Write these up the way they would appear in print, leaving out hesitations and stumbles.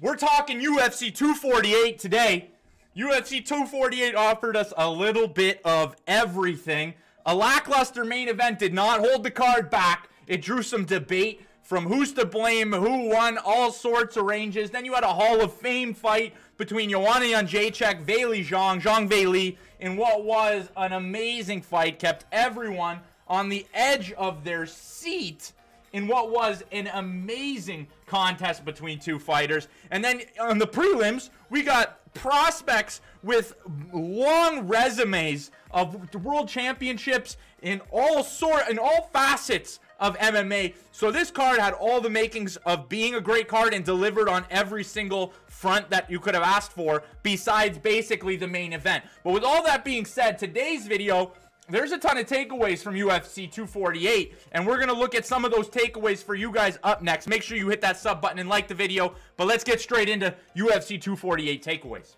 We're talking UFC 248 today. UFC 248 offered us a little bit of everything. A lackluster main event did not hold the card back. It drew some debate from who's to blame, who won, all sorts of ranges. Then you had a Hall of Fame fight between Joanna Jędrzejczyk, Weili Zhang Weili, in what was an amazing fight. Kept everyone on the edge of their seat in what was an amazing contest between two fighters. And then on the prelims, we got prospects with long resumes of world championships in all facets of MMA. So this card had all the makings of being a great card and delivered on every single front that you could have asked for, besides basically the main event. But with all that being said, today's video, there's a ton of takeaways from UFC 248, and we're going to look at some of those takeaways for you guys up next. Make sure you hit that sub button and like the video, but let's get straight into UFC 248 takeaways.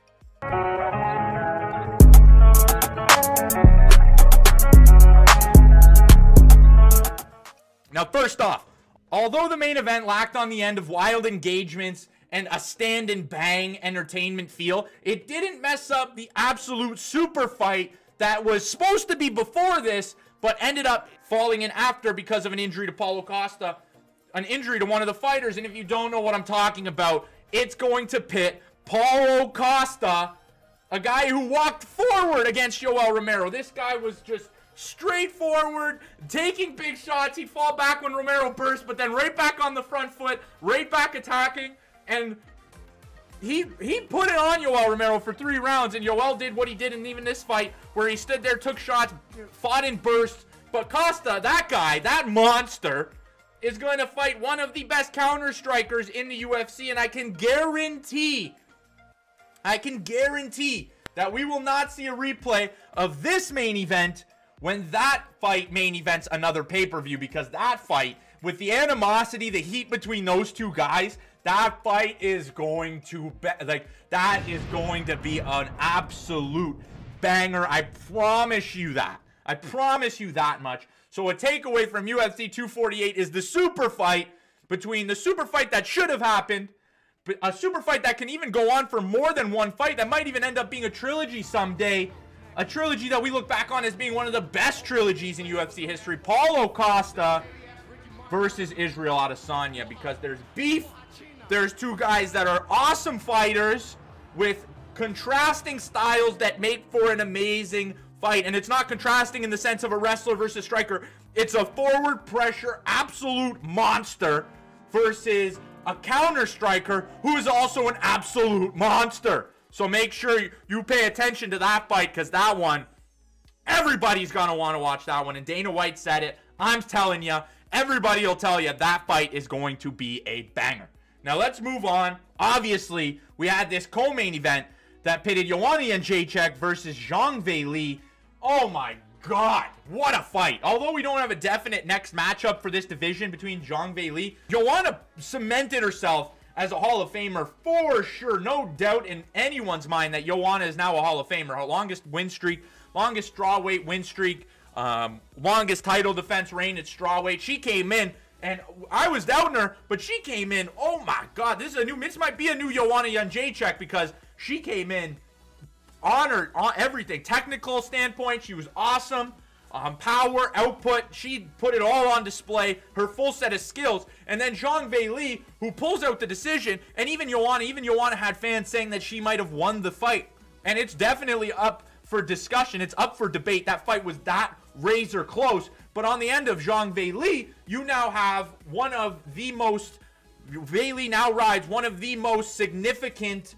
Now, first off, although the main event lacked on the end of wild engagements and a stand and bang entertainment feel, it didn't mess up the absolute super fight that was supposed to be before this, but ended up falling in after because of an injury to Paulo Costa, an injury to one of the fighters. And if you don't know what I'm talking about, it's going to pit Paulo Costa, a guy who walked forward against Yoel Romero. This guy was just straightforward, taking big shots. He'd fall back when Romero burst, but then right back on the front foot, right back attacking, and he put it on Yoel Romero for 3 rounds, and Yoel did what he did in even this fight, where he stood there, took shots, fought in bursts. But Kosta, that guy, that monster, is going to fight one of the best counter strikers in the UFC, and I can guarantee that we will not see a replay of this main event when that fight main events another pay-per-view, because that fight, with the animosity, the heat between those two guys, that fight is going to be be an absolute banger. I promise you that. I promise you that much. So a takeaway from UFC 248 is the super fight that should have happened, a super fight that can even go on for more than one fight, that might even end up being a trilogy someday. A trilogy that we look back on as being one of the best trilogies in UFC history. Paulo Costa versus Israel Adesanya, because there's beef. There's two guys that are awesome fighters with contrasting styles that make for an amazing fight. And it's not contrasting in the sense of a wrestler versus striker. It's a forward pressure absolute monster versus a counter striker who is also an absolute monster. So make sure you pay attention to that fight, because that one, everybody's going to want to watch that one. And Dana White said it. I'm telling you, everybody will tell you that fight is going to be a banger. Now let's move on. Obviously, we had this co-main event that pitted Joanna Jędrzejczyk versus Zhang Weili. Oh my God, what a fight. Although we don't have a definite next matchup for this division between Zhang Weili, Joanna cemented herself as a Hall of Famer for sure. No doubt in anyone's mind that Joanna is now a Hall of Famer. Her longest win streak, longest strawweight win streak, longest title defense reign at strawweight. She came in, and I was doubting her, but she came in. Oh my God, this might be a new Joanna Jędrzejczyk, because she came in honored on everything. Technical standpoint, she was awesome. Power, output, she put it all on display, her full set of skills. And then Zhang Weili, who pulls out the decision, and even Joanna had fans saying that she might have won the fight. And it's definitely up for discussion. It's up for debate. That fight was that razor close. But on the end of Zhang Weili, you now have Weili now rides one of the most significant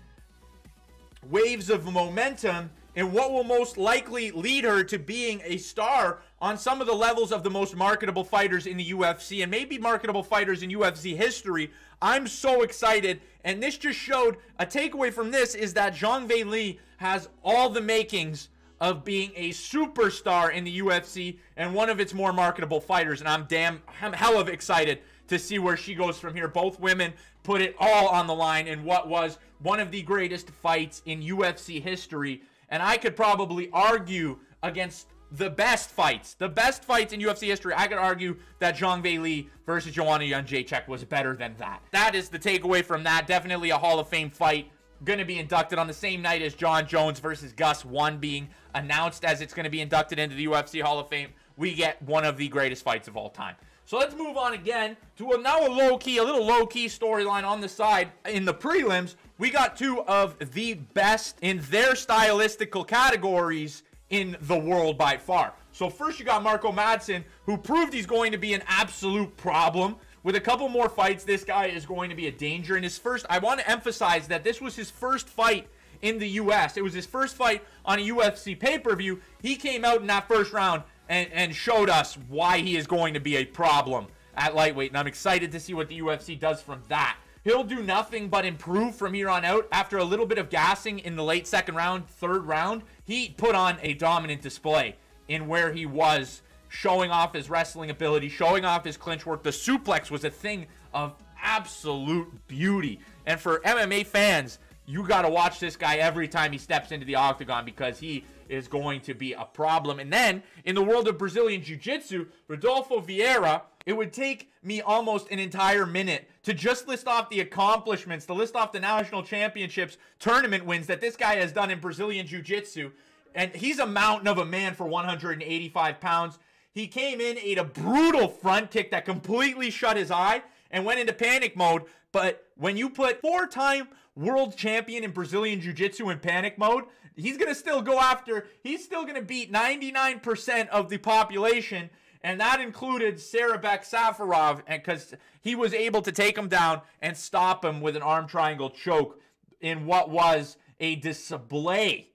waves of momentum in what will most likely lead her to being a star on some of the levels of the most marketable fighters in the UFC, and maybe marketable fighters in UFC history. I'm so excited, and this just showed, a takeaway from this is that Zhang Weili has all the makings of being a superstar in the UFC and one of its more marketable fighters, and I'm hell of excited to see where she goes from here. Both women put it all on the line in what was one of the greatest fights in UFC history. And I could probably argue against the best fights in UFC history. I could argue that Zhang Weili versus Joanna Jędrzejczyk was better than that. That is the takeaway from that. Definitely a Hall of Fame fight. Going to be inducted on the same night as John Jones versus Gus 1 being announced as it's going to be inducted into the UFC Hall of Fame. We get one of the greatest fights of all time. So let's move on again to a little low-key storyline on the side. In the prelims, we got two of the best in their stylistical categories in the world by far. So first you got Marco Madsen, who proved he's going to be an absolute problem. With a couple more fights, this guy is going to be a danger. In his first, I want to emphasize that this was his first fight in the US. It was his first fight on a UFC pay-per-view. He came out in that first round and showed us why he is going to be a problem at lightweight. And I'm excited to see what the UFC does from that. He'll do nothing but improve from here on out. After a little bit of gassing in the late second round, third round, he put on a dominant display in where he was, showing off his wrestling ability, showing off his clinch work. The suplex was a thing of absolute beauty. And for MMA fans, you got to watch this guy every time he steps into the octagon because he is going to be a problem. And then, in the world of Brazilian Jiu-Jitsu, Rodolfo Vieira, it would take me almost an entire minute to just list off the accomplishments, to list off the national championships, tournament wins that this guy has done in Brazilian Jiu-Jitsu. And he's a mountain of a man for 185 pounds. He came in, ate a brutal front kick that completely shut his eye and went into panic mode. But when you put four-time world champion in Brazilian Jiu-Jitsu in panic mode, he's going to still go after, he's still going to beat 99% of the population. And that included Sarabek Safarov, because he was able to take him down and stop him with an arm triangle choke in what was a display.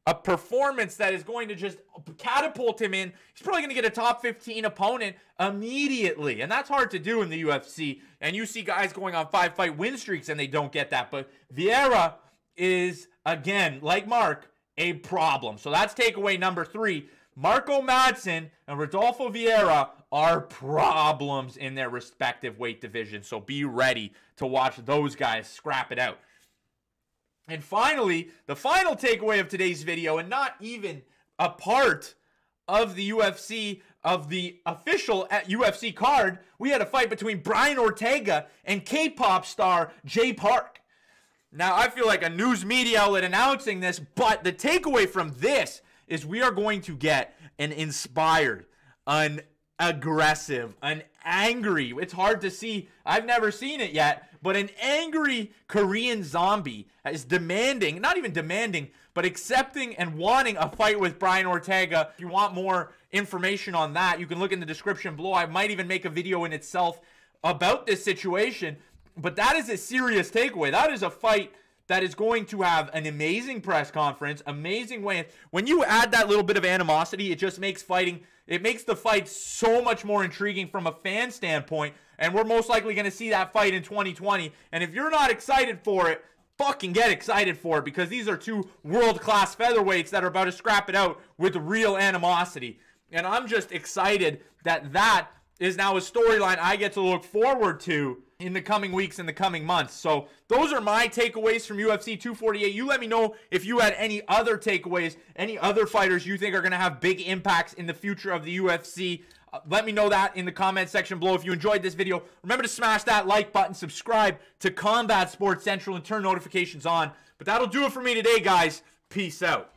A performance that is going to just catapult him in. He's probably going to get a top 15 opponent immediately. And that's hard to do in the UFC. And you see guys going on 5-fight win streaks and they don't get that. But Vieira is, again, like Mark, a problem. So that's takeaway number 3. Marco Madsen and Rodolfo Vieira are problems in their respective weight divisions. So be ready to watch those guys scrap it out. And finally, the final takeaway of today's video, and not even a part of the UFC, of the official UFC card, we had a fight between Brian Ortega and K-pop star Jay Park. Now, I feel like a news media outlet announcing this, but the takeaway from this is we are going to get an inspired, an aggressive, an angry, it's hard to see, I've never seen it yet, but an angry Korean zombie is demanding, not even demanding, but accepting and wanting a fight with Brian Ortega. If you want more information on that, you can look in the description below. I might even make a video in itself about this situation, but that is a serious takeaway. That is a fight that is going to have an amazing press conference, amazing way. When you add that little bit of animosity, it just makes fighting, it makes the fight so much more intriguing from a fan standpoint, and we're most likely going to see that fight in 2020. And if you're not excited for it, fucking get excited for it, because these are two world-class featherweights that are about to scrap it out with real animosity. And I'm just excited that that is now a storyline I get to look forward to in the coming weeks and the coming months. So those are my takeaways from UFC 248. You let me know if you had any other takeaways, any other fighters you think are going to have big impacts in the future of the UFC. Let me know that in the comment section below. If you enjoyed this video, remember to smash that like button, subscribe to Combat Sports Central, and turn notifications on. But that'll do it for me today, guys. Peace out.